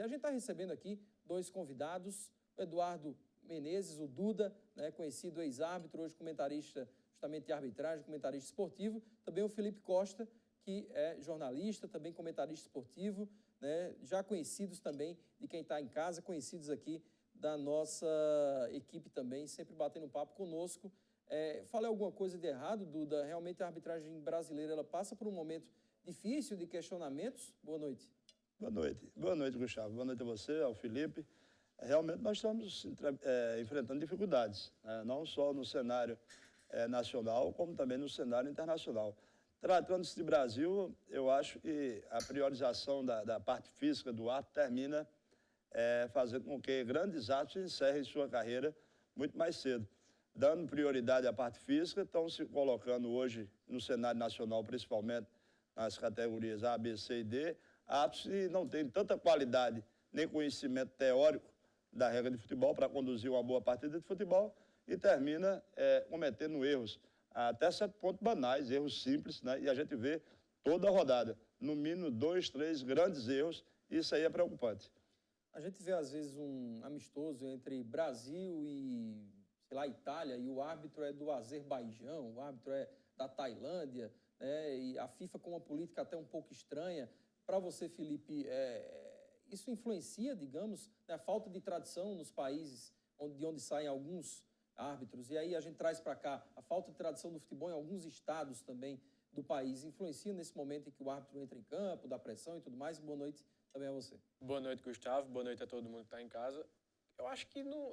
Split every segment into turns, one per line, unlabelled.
E a gente está recebendo aqui dois convidados, o Eduardo Menezes, o Duda, né, conhecido ex-árbitro, hoje comentarista justamente de arbitragem, comentarista esportivo, também o Felipe Costa, que é jornalista, também comentarista esportivo, né, já conhecidos também de quem está em casa, conhecidos aqui da nossa equipe também, sempre batendo papo conosco. Falei alguma coisa de errado, Duda? Realmente a arbitragem brasileira ela passa por um momento difícil de questionamentos? Boa noite.
Boa noite. Boa noite, Gustavo. Boa noite a você, ao Felipe. Realmente nós estamos enfrentando dificuldades, né? Não só no cenário nacional, como também no cenário internacional. Tratando-se de Brasil, eu acho que a priorização da parte física do ato termina fazendo com que grandes atos encerrem sua carreira muito mais cedo. Dando prioridade à parte física, estão se colocando hoje no cenário nacional, principalmente nas categorias A, B, C e D, atos que não têm tanta qualidade nem conhecimento teórico da regra de futebol para conduzir uma boa partida de futebol e termina cometendo erros, até certo ponto banais, erros simples, né? E a gente vê toda a rodada, no mínimo 2, 3 grandes erros, e isso aí é preocupante.
A gente vê, às vezes, um amistoso entre Brasil e, sei lá, Itália, e o árbitro é do Azerbaijão, o árbitro é da Tailândia, né? E a FIFA com uma política até um pouco estranha. Para você, Felipe, isso influencia, digamos, a falta de tradição nos países de onde saem alguns árbitros? E aí a gente traz para cá a falta de tradição do futebol em alguns estados também do país. Influencia nesse momento em que o árbitro entra em campo, dá pressão e tudo mais? Boa noite também a você.
Boa noite, Gustavo. Boa noite a todo mundo que está em casa. Eu acho que não,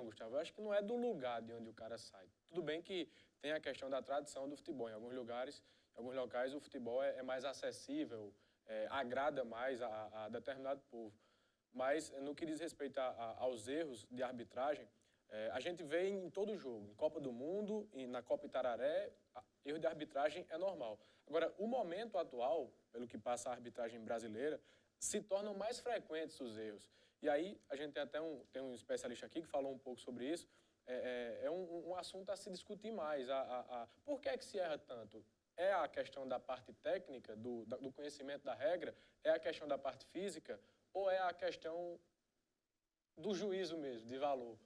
Gustavo. Eu acho que não é do lugar de onde o cara sai. Tudo bem que tem a questão da tradição do futebol. Em alguns locais o futebol é mais acessível, agrada mais a determinado povo. Mas no que diz respeito aos erros de arbitragem, a gente vê em todo jogo, em Copa do Mundo, na Copa Itararé, erro de arbitragem é normal. Agora, o momento atual, pelo que passa a arbitragem brasileira, se tornam mais frequentes os erros. E aí, a gente tem até um especialista aqui que falou um pouco sobre isso, um assunto a se discutir mais. Por que se erra tanto? É a questão da parte técnica, do conhecimento da regra? É a questão da parte física? Ou é a questão do juízo mesmo, de valor?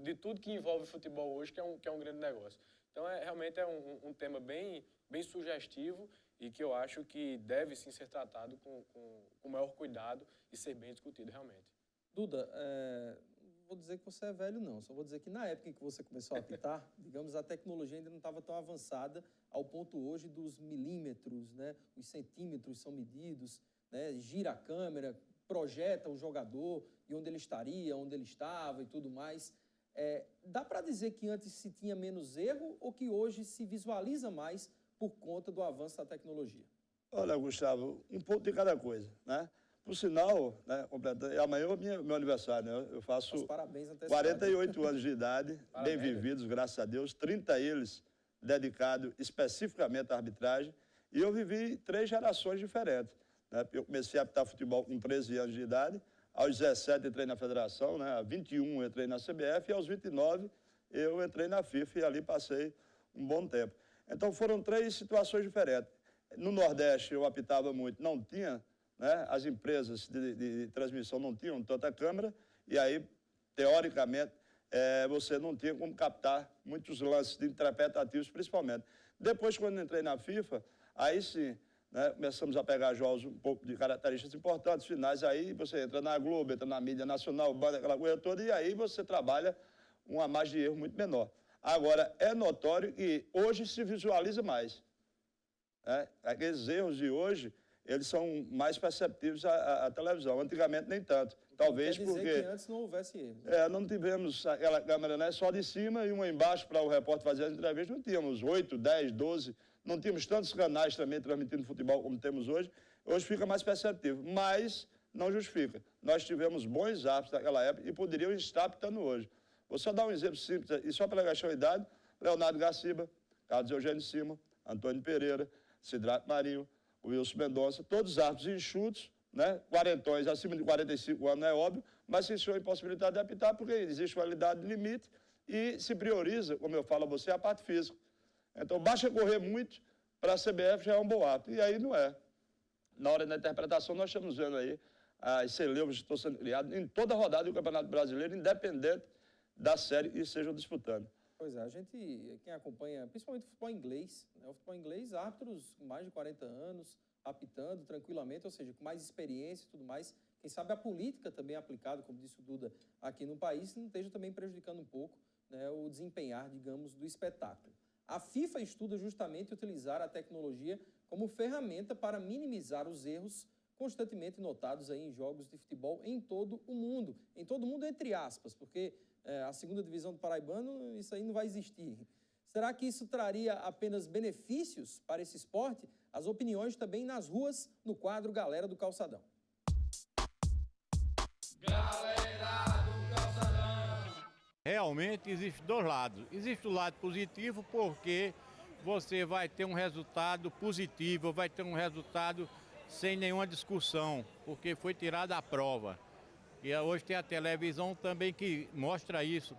De tudo que envolve futebol hoje, que é um grande negócio. Então, realmente é um tema bem sugestivo e que eu acho que deve sim ser tratado com o maior cuidado e ser bem discutido realmente.
Duda, não vou dizer que você é velho não, só vou dizer que na época em que você começou a apitar, digamos, a tecnologia ainda não estava tão avançada ao ponto hoje dos milímetros, né? Os centímetros são medidos, né? Gira a câmera, projeta o jogador e onde ele estaria, onde ele estava e tudo mais. Dá para dizer que antes se tinha menos erro ou que hoje se visualiza mais por conta do avanço da tecnologia?
Olha, Gustavo, um pouco de cada coisa, né? Por sinal, né, amanhã é meu aniversário, né? Eu faço 48 anos de idade, bem vividos, graças a Deus, 30 eles dedicados especificamente à arbitragem, e eu vivi 3 gerações diferentes. Eu comecei a apitar futebol com 13 anos de idade, aos 17 entrei na federação, né? Aos 21 entrei na CBF e aos 29 eu entrei na FIFA e ali passei um bom tempo. Então foram 3 situações diferentes. No Nordeste eu apitava muito, não tinha, né? As empresas de transmissão não tinham tanta câmera e aí, teoricamente, você não tinha como captar muitos lances interpretativos, principalmente. Depois, quando entrei na FIFA, aí sim, né, começamos a pegar jogos um pouco de características importantes, finais, aí você entra na Globo, entra na mídia nacional, banda, aquela coisa toda, e aí você trabalha uma margem de erro muito menor. Agora, é notório que hoje se visualiza mais. Aqueles erros de hoje, eles são mais perceptíveis à televisão. Antigamente, nem tanto. Talvez
quer dizer
porque...
que antes não houvesse erros.
Não tivemos aquela câmera, né, só de cima e uma embaixo para o repórter fazer as entrevistas. Não tínhamos 8, 10, 12... Não tínhamos tantos canais também transmitindo futebol como temos hoje. Hoje fica mais perceptível, mas não justifica. Nós tivemos bons árbitros naquela época e poderiam estar apitando hoje. Vou só dar um exemplo simples, e só pela questão de idade, Leonardo Gaciba, Carlos Eugênio Simão, Antônio Pereira, Sidrato Marinho, Wilson Mendonça, todos árbitros enxutos, né? Quarentões, acima de 45 anos, é óbvio, mas sem sua impossibilidade de apitar, porque existe uma idade limite e se prioriza, como eu falo a você, a parte física. Então, basta correr muito para a CBF já é um bom árbitro. E aí não é. Na hora da interpretação, nós estamos vendo aí as celebres estão sendo criadas em toda a rodada do Campeonato Brasileiro, independente da série que estejam disputando.
Pois é, quem acompanha, principalmente o futebol inglês, né? O futebol inglês, árbitros com mais de 40 anos, apitando tranquilamente, ou seja, com mais experiência e tudo mais. Quem sabe a política também aplicada, como disse o Duda, aqui no país, não esteja também prejudicando um pouco, né, o desempenhar, digamos, do espetáculo. A FIFA estuda justamente utilizar a tecnologia como ferramenta para minimizar os erros constantemente notados aí em jogos de futebol em todo o mundo. Em todo o mundo, entre aspas, porque a segunda divisão do Paraibano, isso aí não vai existir. Será que isso traria apenas benefícios para esse esporte? As opiniões também nas ruas, no quadro Galera do Calçadão.
Galera do Calçadão. Realmente existe dois lados. Existe o lado positivo porque você vai ter um resultado positivo, vai ter um resultado sem nenhuma discussão, porque foi tirada a prova. E hoje tem a televisão também que mostra isso.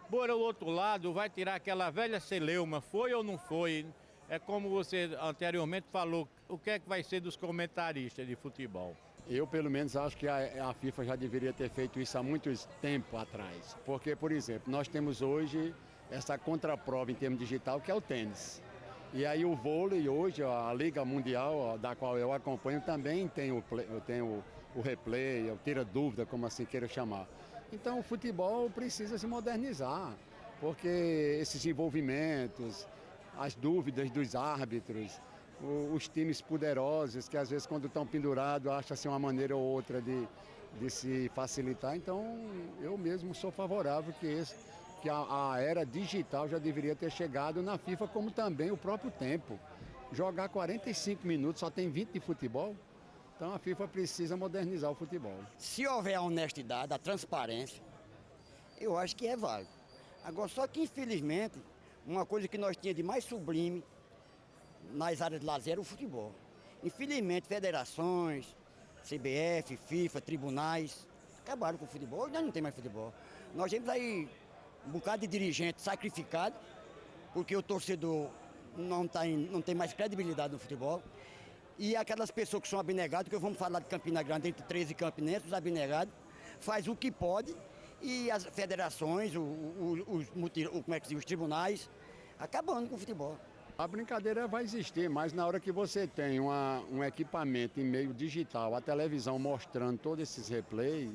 Por outro lado, vai tirar aquela velha celeuma, foi ou não foi? É como você anteriormente falou, o que é que vai ser dos comentaristas de futebol?
Eu, pelo menos, acho que a FIFA já deveria ter feito isso há muito tempo atrás. Porque, por exemplo, nós temos hoje essa contraprova em termos digital, que é o tênis. E aí o vôlei hoje, a Liga Mundial, da qual eu acompanho, também tem o replay, o tira-dúvida, como assim queira chamar. Então o futebol precisa se modernizar, porque esses envolvimentos, as dúvidas dos árbitros, os times poderosos, que às vezes quando estão pendurados acham-se uma maneira ou outra de se facilitar. Então eu mesmo sou favorável que a era digital já deveria ter chegado na FIFA, como também o próprio tempo. Jogar 45 minutos, só tem 20 de futebol, então a FIFA precisa modernizar o futebol.
Se houver a honestidade, a transparência, eu acho que é válido. Agora, só que infelizmente, uma coisa que nós tínhamos de mais sublime nas áreas de lazer era o futebol. Infelizmente, federações, CBF, FIFA, tribunais, acabaram com o futebol. Hoje nós não tem mais futebol. Nós temos aí um bocado de dirigente sacrificado, porque o torcedor não tem mais credibilidade no futebol. E aquelas pessoas que são abnegadas, que vamos falar de Campina Grande, entre 13 campinenses, os abnegados, faz o que pode, e as federações, os tribunais, acabando com o futebol.
A brincadeira vai existir, mas na hora que você tem um equipamento em meio digital, a televisão mostrando todos esses replays,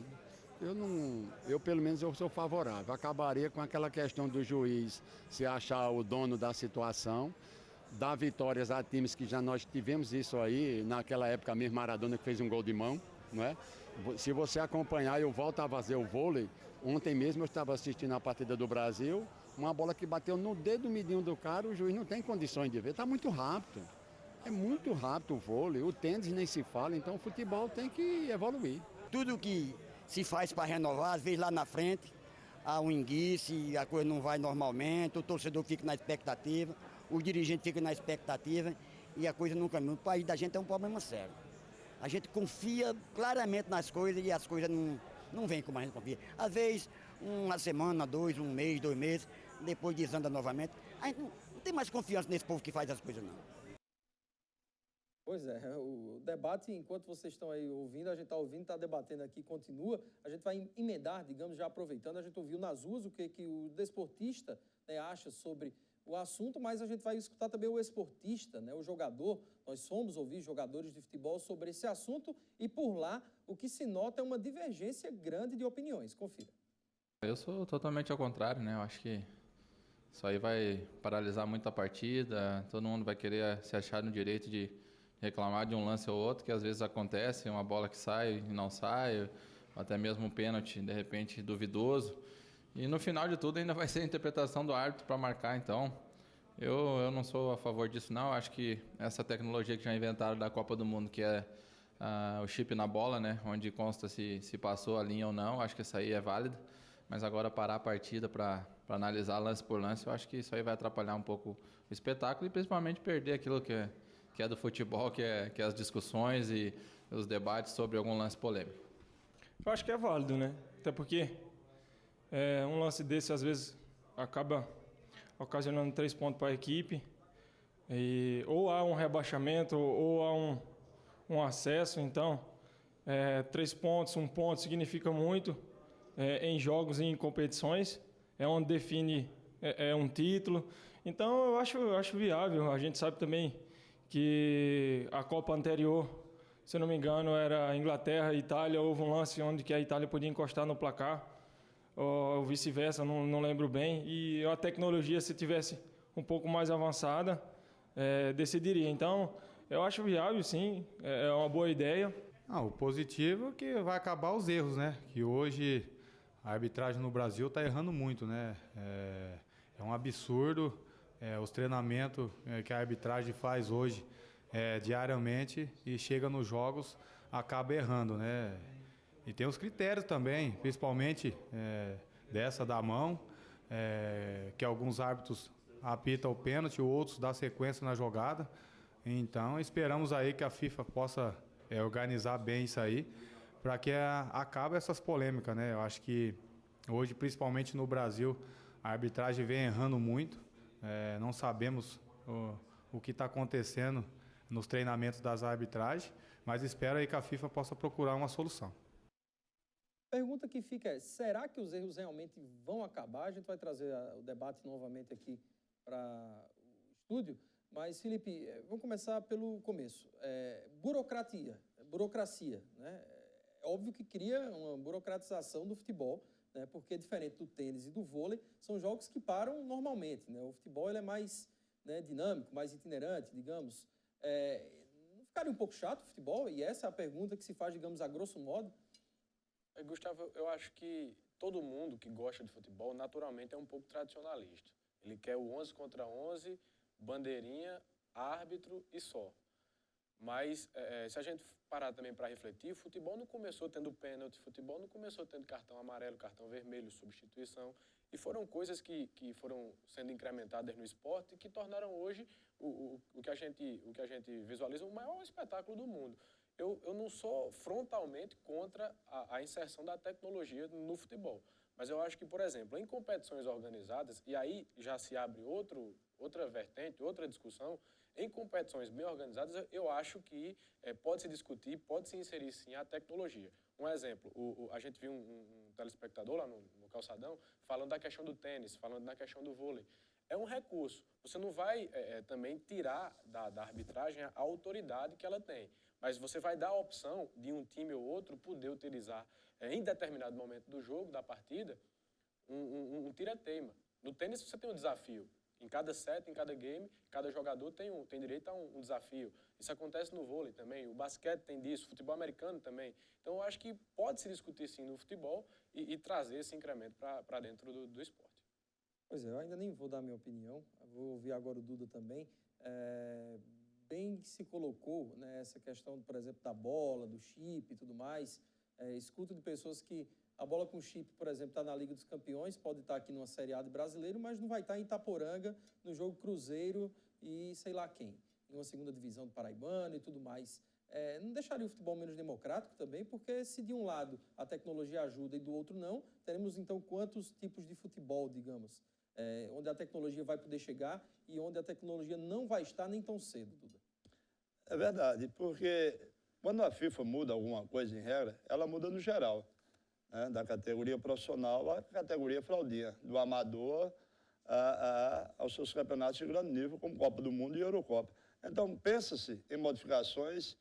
eu pelo menos eu sou favorável. Acabaria com aquela questão do juiz se achar o dono da situação, dar vitórias a times que já nós tivemos isso aí, naquela época mesmo Maradona que fez um gol de mão, não é? Se você acompanhar, eu volto a fazer o vôlei. Ontem mesmo eu estava assistindo a partida do Brasil, uma bola que bateu no dedo midinho do cara, o juiz não tem condições de ver, está muito rápido. É muito rápido o vôlei, o tênis nem se fala, então o futebol tem que evoluir.
Tudo que se faz para renovar, às vezes lá na frente, há um enguice, a coisa não vai normalmente, o torcedor fica na expectativa, o dirigente fica na expectativa e a coisa não caminha. O país da gente é um problema sério. A gente confia claramente nas coisas e as coisas não vêm como a gente confia. Às vezes, uma semana, um mês, 2 meses, depois desanda novamente. A gente não tem mais confiança nesse povo que faz as coisas, não.
Pois é, o debate, enquanto vocês estão aí ouvindo, a gente está ouvindo, está debatendo aqui, continua. A gente vai emendar, digamos, já aproveitando, a gente ouviu nas ruas o que o desportista, né, acha sobre o assunto, mas a gente vai escutar também o esportista, né, o jogador. Nós fomos ouvir jogadores de futebol sobre esse assunto e por lá o que se nota é uma divergência grande de opiniões. Confira.
Eu sou totalmente ao contrário, né? Eu acho que isso aí vai paralisar muito a partida, todo mundo vai querer se achar no direito de reclamar de um lance ou outro, que às vezes acontece, uma bola que sai e não sai, ou até mesmo um pênalti, de repente, duvidoso. E no final de tudo ainda vai ser a interpretação do árbitro para marcar, então eu não sou a favor disso não. Acho que essa tecnologia que já inventaram da Copa do Mundo, que é o chip na bola, né, onde consta se passou a linha ou não, acho que isso aí é válido, mas agora parar a partida para analisar lance por lance, eu acho que isso aí vai atrapalhar um pouco o espetáculo e principalmente perder aquilo que é do futebol, que é as discussões e os debates sobre algum lance polêmico.
Eu acho que é válido, né? Até porque um lance desse, às vezes, acaba ocasionando 3 pontos para a equipe. Ou há um rebaixamento, ou há um acesso. Então, 3 pontos, 1 ponto significa muito em jogos e em competições. É onde define um título. Então, eu acho viável. A gente sabe também que a Copa anterior, se não me engano, era Inglaterra e Itália. Houve um lance onde que a Itália podia encostar no placar, ou vice-versa, não lembro bem. E a tecnologia, se tivesse um pouco mais avançada, decidiria. Então, eu acho viável, sim. É uma boa ideia.
O positivo é que vai acabar os erros, né? Que hoje a arbitragem no Brasil está errando muito, né? É um absurdo os treinamentos que a arbitragem faz hoje diariamente e chega nos jogos, acaba errando, né? E tem os critérios também, principalmente dessa da mão, que alguns árbitros apitam o pênalti, outros dão sequência na jogada. Então esperamos aí que a FIFA possa organizar bem isso aí, para que acabe essas polêmicas, né? Eu acho que hoje, principalmente no Brasil, a arbitragem vem errando muito. Não sabemos o que está acontecendo nos treinamentos das arbitragens, mas espero aí que a FIFA possa procurar uma solução.
A pergunta que fica é, será que os erros realmente vão acabar? A gente vai trazer o debate novamente aqui para o estúdio, mas, Felipe, vamos começar pelo começo. Burocracia, né? É óbvio que cria uma burocratização do futebol, né? Porque, diferente do tênis e do vôlei, são jogos que param normalmente, né? O futebol ele é mais, né, dinâmico, mais itinerante, digamos. Não ficaria um pouco chato o futebol? E essa é a pergunta que se faz, digamos, a grosso modo.
Gustavo, eu acho que todo mundo que gosta de futebol, naturalmente, é um pouco tradicionalista. Ele quer o 11 contra 11, bandeirinha, árbitro e só. Mas, se a gente parar também para refletir, o futebol não começou tendo pênalti, o futebol não começou tendo cartão amarelo, cartão vermelho, substituição. E foram coisas que foram sendo incrementadas no esporte e que tornaram hoje o que a gente visualiza o maior espetáculo do mundo. Eu não sou frontalmente contra a inserção da tecnologia no futebol. Mas eu acho que, por exemplo, em competições organizadas, e aí já se abre outra vertente, outra discussão, em competições bem organizadas, eu acho que pode-se discutir, pode-se inserir, sim, a tecnologia. Um exemplo, a gente viu um telespectador lá no Calçadão falando da questão do tênis, falando da questão do vôlei. É um recurso. Você não vai também tirar da arbitragem a autoridade que ela tem, mas você vai dar a opção de um time ou outro poder utilizar, em determinado momento do jogo, da partida, um tira-teima. No tênis você tem um desafio. Em cada set, em cada game, cada jogador tem direito a um desafio. Isso acontece no vôlei também, o basquete tem disso, o futebol americano também. Então, eu acho que pode se discutir, sim, no futebol e trazer esse incremento para dentro do esporte.
Pois é, eu ainda nem vou dar minha opinião, eu vou ouvir agora o Duda também. Bem que se colocou, né, essa questão, por exemplo, da bola, do chip e tudo mais. Escuto de pessoas que a bola com chip, por exemplo, está na Liga dos Campeões, pode estar aqui numa Série A de brasileiro, mas não vai estar em Itaporanga, no jogo Cruzeiro e sei lá quem, em uma segunda divisão do Paraibano e tudo mais. Não deixaria o futebol menos democrático também, porque se de um lado a tecnologia ajuda e do outro não, teremos então quantos tipos de futebol, digamos, onde a tecnologia vai poder chegar e onde a tecnologia não vai estar nem tão cedo, Duda?
É verdade, porque quando a FIFA muda alguma coisa em regra, ela muda no geral. Da categoria profissional à categoria fraldinha, do amador aos seus campeonatos de grande nível, como Copa do Mundo e Eurocopa. Então, pensa-se em modificações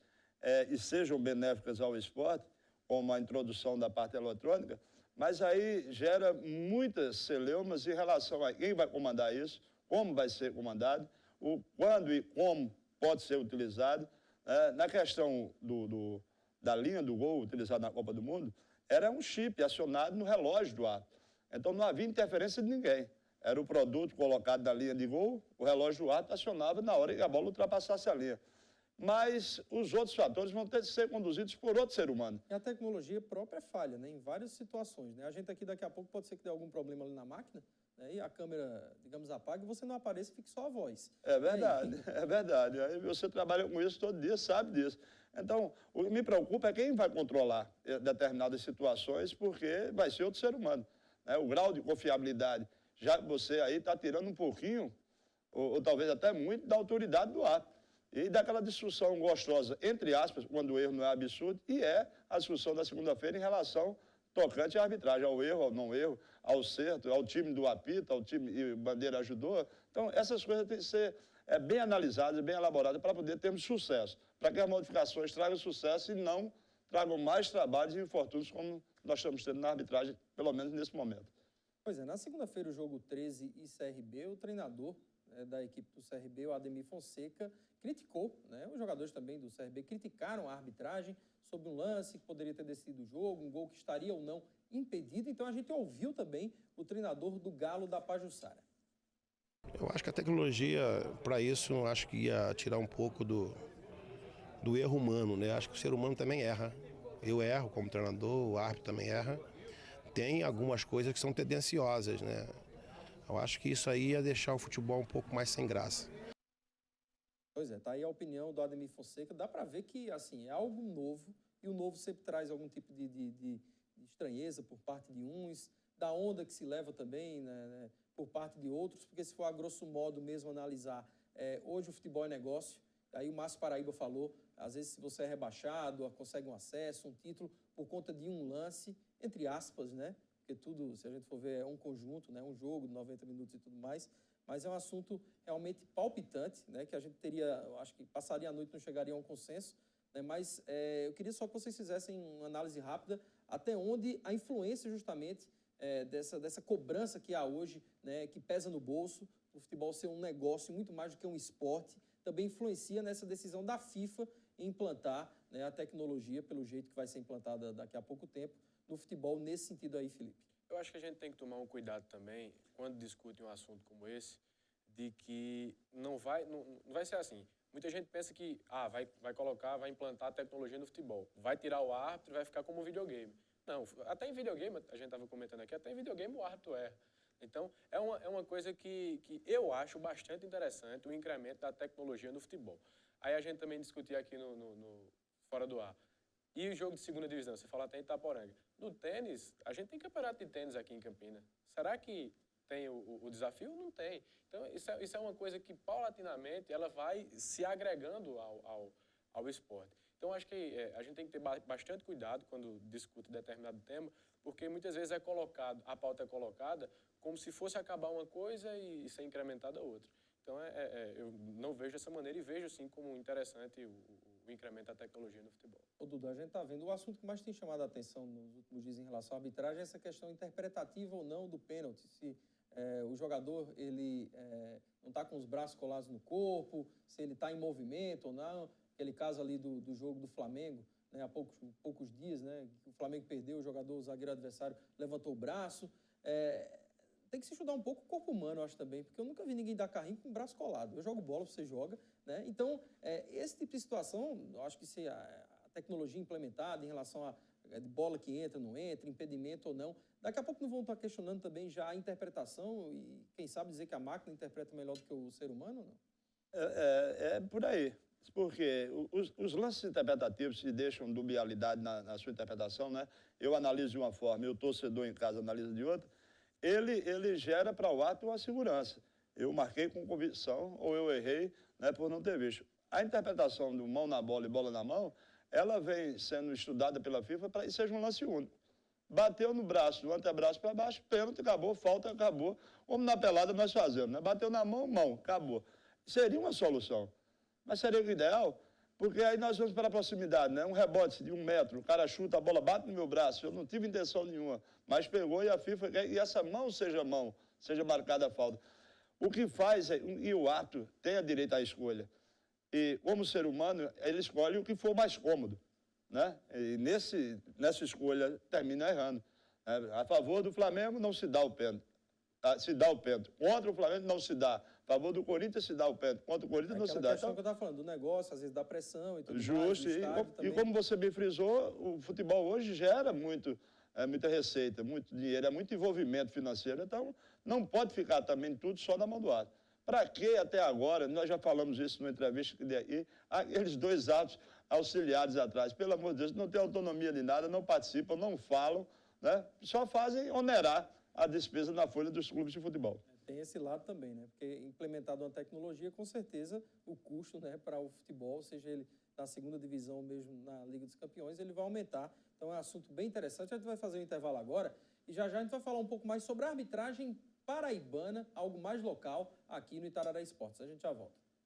e sejam benéficas ao esporte, como a introdução da parte eletrônica, mas aí gera muitas celeumas em relação a quem vai comandar isso, como vai ser comandado, quando e como pode ser utilizado. Na questão da linha do gol utilizada na Copa do Mundo, era um chip acionado no relógio do árbitro. Então, não havia interferência de ninguém. Era o produto colocado na linha de gol, o relógio do árbitro acionava na hora que a bola ultrapassasse a linha. Mas os outros fatores vão ter que ser conduzidos por outro ser humano.
E a tecnologia própria é falha, né? Em várias situações, né? A gente aqui, daqui a pouco, pode ser que dê algum problema ali na máquina, né? E a câmera, digamos, apaga e você não aparece e fique só a voz.
É verdade, é verdade. Aí você trabalha com isso todo dia, sabe disso. Então, o que me preocupa é quem vai controlar determinadas situações, porque vai ser outro ser humano. O grau de confiabilidade, já que você aí está tirando um pouquinho, ou talvez até muito, da autoridade do árbitro. e daquela discussão gostosa, entre aspas, quando o erro não é absurdo, e a discussão da segunda-feira em relação tocante à arbitragem, ao erro, ao não erro, ao certo, ao time do apito, ao time e Bandeira ajudou. Então, essas coisas têm que ser bem analisadas, bem elaboradas para poder termos sucesso, para que as modificações tragam sucesso e não tragam mais trabalhos e infortúnios como nós estamos tendo na arbitragem, pelo menos nesse momento.
Pois é, na segunda-feira, o jogo 13 e CRB, o treinador da equipe do CRB, o Ademir Fonseca, criticou, os jogadores também do CRB criticaram a arbitragem sobre um lance que poderia ter decidido o jogo, um gol que estaria ou não impedido. Então a gente ouviu também o treinador do Galo da Pajuçara.
Eu acho que a tecnologia, para isso, eu acho que ia tirar um pouco do erro humano, né? Acho que o ser humano também erra. Eu erro como treinador, o árbitro também erra. Tem algumas coisas que são tendenciosas, né? Eu acho que isso aí ia deixar o futebol um pouco mais sem graça.
Pois é, tá aí a opinião do Ademir Fonseca. Dá para ver que, assim, é algo novo, e o novo sempre traz algum tipo de estranheza por parte de uns, da onda que se leva também, né, por parte de outros, porque se for a grosso modo mesmo analisar, hoje o futebol é negócio. Aí o Márcio Paraíba falou, às vezes se você é rebaixado, consegue um acesso, um título, por conta de um lance, entre aspas, né? Porque tudo, se a gente for ver, é um conjunto, né? Um jogo de 90 minutos e tudo mais, mas é um assunto realmente palpitante, né? Que a gente teria, eu acho que passaria a noite e não chegaria a um consenso, né? Mas eu queria só que vocês fizessem uma análise rápida até onde a influência justamente dessa cobrança que há hoje, né? Que pesa no bolso, o futebol ser um negócio muito mais do que um esporte, também influencia nessa decisão da FIFA em implantar, né, a tecnologia, pelo jeito que vai ser implantada daqui a pouco tempo, no futebol, nesse sentido aí, Felipe.
Eu acho que a gente tem que tomar um cuidado também, quando discute um assunto como esse, de que não vai ser assim. Muita gente pensa que vai implantar a tecnologia no futebol, vai tirar o árbitro e vai ficar como um videogame. Não, até em videogame, a gente estava comentando aqui, até em videogame o árbitro erra. Então, é uma coisa que eu acho bastante interessante, o incremento da tecnologia no futebol. Aí a gente também discutia aqui no Fora do Ar. E o jogo de segunda divisão, você fala até em Itaporanga. No tênis, a gente tem campeonato de tênis aqui em Campinas. Será que tem o desafio? Não tem. Então, isso é uma coisa que, paulatinamente, ela vai se agregando ao esporte. Então, acho que a gente tem que ter bastante cuidado quando discute determinado tema, porque muitas vezes a pauta é colocada como se fosse acabar uma coisa e ser incrementada outra. Então, eu não vejo dessa maneira e vejo, sim, como interessante o incremento da tecnologia no futebol.
Ô, Dudu, a gente está vendo, o assunto que mais tem chamado a atenção nos últimos dias em relação à arbitragem é essa questão interpretativa ou não do pênalti. Se o jogador ele não está com os braços colados no corpo, se ele está em movimento ou não. Aquele caso ali do jogo do Flamengo, né, há poucos dias, né, o Flamengo perdeu, o zagueiro adversário levantou o braço. Tem que se estudar um pouco o corpo humano, eu acho também, porque eu nunca vi ninguém dar carrinho com o braço colado. Eu jogo bola, você joga, né? Então, esse tipo de situação, eu acho que se a tecnologia implementada em relação a bola que entra, não entra, impedimento ou não, daqui a pouco não vão estar questionando também já a interpretação e, quem sabe, dizer que a máquina interpreta melhor do que o ser humano ou não?
É por aí. Porque os lances interpretativos se deixam dubialidade na sua interpretação, né? Eu analiso de uma forma e o torcedor em casa analisa de outra. Ele gera para o árbitro uma segurança. Eu marquei com convicção ou eu errei, né, por não ter visto. A interpretação do mão na bola e bola na mão, ela vem sendo estudada pela FIFA para que seja um lance único. Bateu no braço, do antebraço para baixo, pênalti, acabou, falta, acabou. Como na pelada nós fazemos, né? Bateu na mão, acabou. Seria uma solução. Mas seria o ideal, porque aí nós vamos para a proximidade, né? Um rebote de 1 metro, o cara chuta, a bola bate no meu braço, eu não tive intenção nenhuma, mas pegou e a FIFA quer que essa mão, seja marcada a falta. O que faz, e o árbitro tem a direito à escolha, e como ser humano, ele escolhe o que for mais cômodo, né? E nessa escolha termina errando. A favor do Flamengo não se dá o pênalti. Se dá o pênalti. Contra o Flamengo não se dá. A favor do Corinthians se dá o pênalti. Contra o Corinthians não se dá.
É a questão que eu estava falando, do negócio, às vezes da pressão e tudo mais.
Justo. E como você bem frisou, o futebol hoje gera muita receita, muito dinheiro, é muito envolvimento financeiro. Então, não pode ficar também tudo só na mão do árbitro. Para que até agora, nós já falamos isso numa entrevista, e aqueles 2 árbitros auxiliares atrás, pelo amor de Deus, não tem autonomia de nada, não participam, não falam, né? Só fazem onerar a despesa na folha dos clubes de futebol.
Tem esse lado também, né? Porque implementado uma tecnologia, com certeza o custo, né, para o futebol, seja ele na segunda divisão mesmo na Liga dos Campeões, ele vai aumentar. Então é um assunto bem interessante. A gente vai fazer um intervalo agora e já a gente vai falar um pouco mais sobre a arbitragem paraibana, algo mais local aqui no Itararé Esportes. A gente já volta.